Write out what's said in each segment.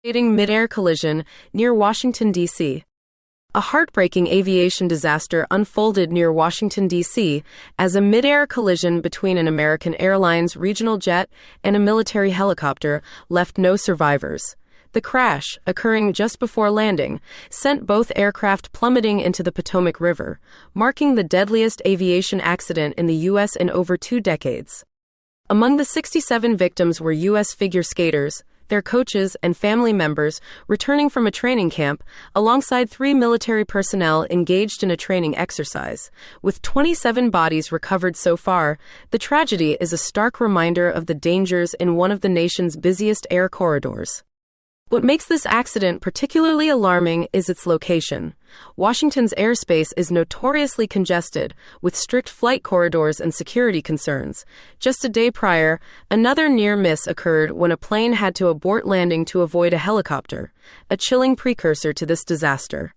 Midair collision near Washington, D.C. A heartbreaking aviation disaster unfolded near Washington, D.C. as a midair collision between an American Airlines regional jet and a military helicopter left no survivors. The crash, occurring just before landing, sent both aircraft plummeting into the Potomac River, marking the deadliest aviation accident in the U.S. in over 2 decades. Among the 67 victims were U.S. figure skaters, their coaches, and family members returning from a training camp, alongside 3 military personnel engaged in a training exercise. With 27 bodies recovered so far, the tragedy is a stark reminder of the dangers in one of the nation's busiest air corridors. What makes this accident particularly alarming is its location. Washington's airspace is notoriously congested, with strict flight corridors and security concerns. Just a day prior, another near miss occurred when a plane had to abort landing to avoid a helicopter, a chilling precursor to this disaster.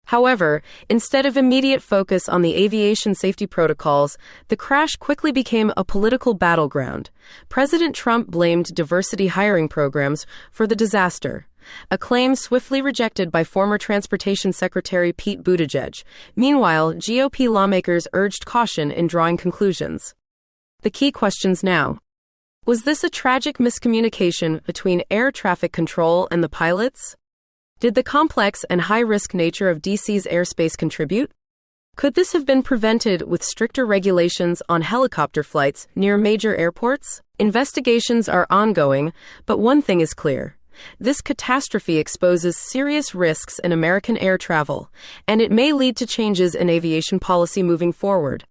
However, instead of immediate focus on the aviation safety protocols, the crash quickly became a political battleground. President Trump blamed diversity hiring programs for the disaster, a claim swiftly rejected by former Transportation Secretary Pete Buttigieg. Meanwhile, GOP lawmakers urged caution in drawing conclusions. The key questions now. Was this a tragic miscommunication between air traffic control and the pilots? Did the complex and high-risk nature of DC's airspace contribute? Could this have been prevented with stricter regulations on helicopter flights near major airports? Investigations are ongoing, but one thing is clear. This catastrophe exposes serious risks in American air travel, and it may lead to changes in aviation policy moving forward.